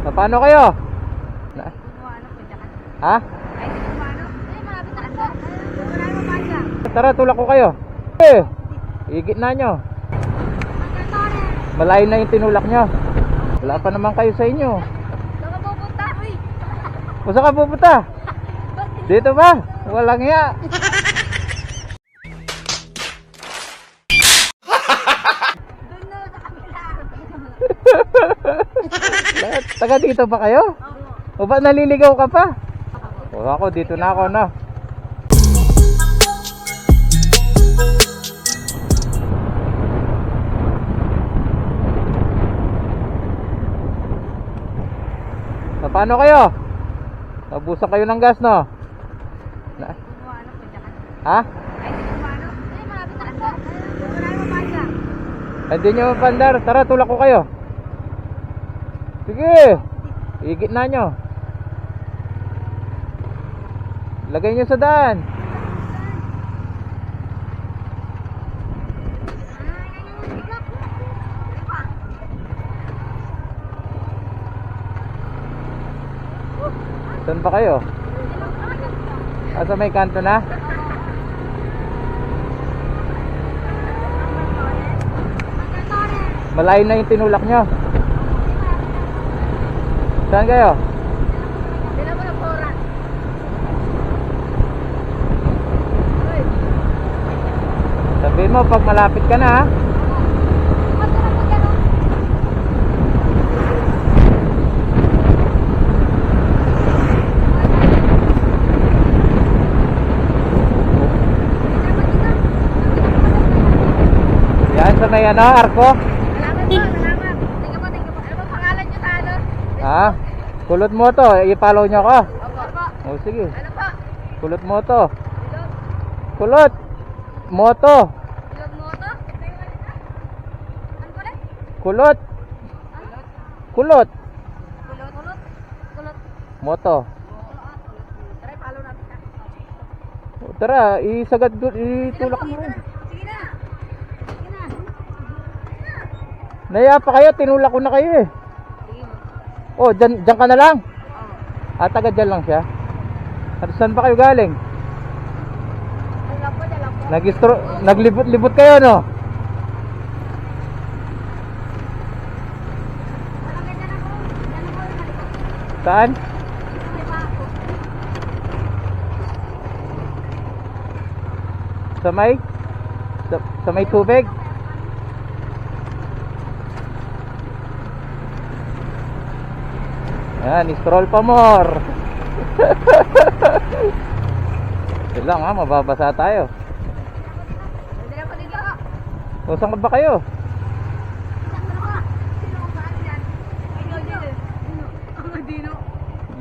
Paano kayo? Na? Ha? Tara, tulak ko kayo. Higit na nyo. Malayo na yung tinulak nyo. Wala pa naman kayo sa inyo. Saan ka pupunta? Dito ba? Walang iya. Taga dito ba kayo? O ba naliligaw ka pa? O ako dito na ako na. So, paano kayo? Nabusan kayo ng gas, no? Ha? Hindi nyo mapandar. Tara, tulak ko kayo. Sige, higit na nyo. Lagay nyo sa daan. Saan ba kayo? Sa may kanto na? Malayo na yung tinulak nyo. Saan kayo? Sabihin mo pag malapit ka na, ha? Yan sa may ano, arko. Ha? Kulot mo to, i-follow nyo ko. O sige. Kulot mo to. Kulot moto. Kulot. Kulot. Moto. Tara, isagad itulak mo rin. Naya pa kayo, tinulak ko na kayo eh. Oh, dyan ka na lang? Taga dyan lang siya? At saan ba kayo galing? Naglibot-libot kayo, no? Saan? Sa may tubig? Ayan, scroll pa more. Yun lang ha, mababasa tayo. O, saan ba kayo?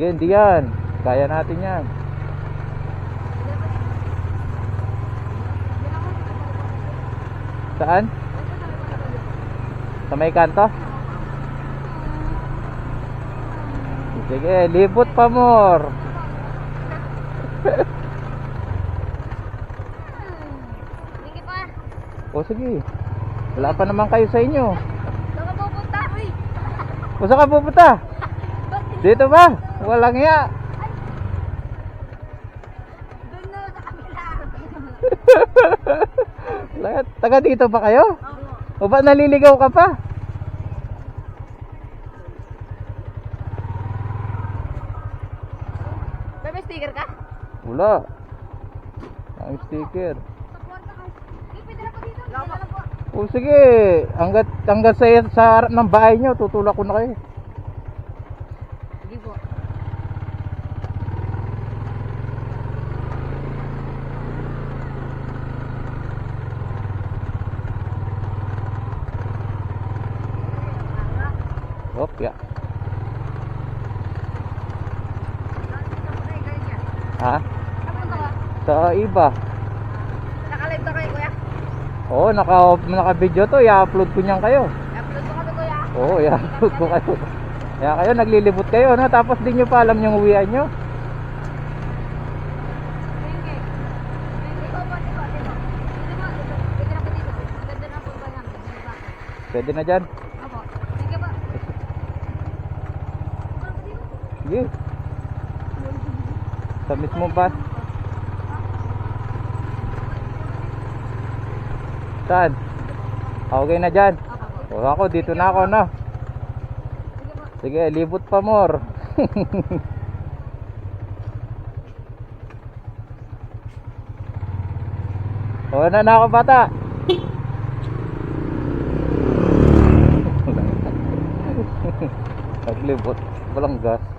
Hindi yan. Kaya natin yan. Saan? Sa may kanto? Sige, libot pa more. Sige pa. O sige. Wala pa naman kayo sa inyo. Saan ka pupunta? O saan ka pupunta? Dito ba? Walang iya. Doon na sa kabila. Taga dito ba kayo? O ba naliligaw ka pa? May sticker ka? Wala. Ang sticker. O sige, hanggat sa harap ng bahay nyo, tutulak ko na kayo. Sige po. Okay. Ha? Sa iba. Nakalive na kayo, kuya? Oo, naka-video to. I-upload ko niyan kayo. I-upload ko kami, kuya? Oo, i-upload ko kayo. Kaya kayo, naglilibot kayo, no? Tapos di nyo pa alam yung uwian nyo. Pwede na dyan. Opo. Sige po. Sige. Sa mismo ba? Saan? Okay na dyan. O ako, dito na ako, no? Sige, libot pa more. O na ako bata. Naglibot. Walang gas.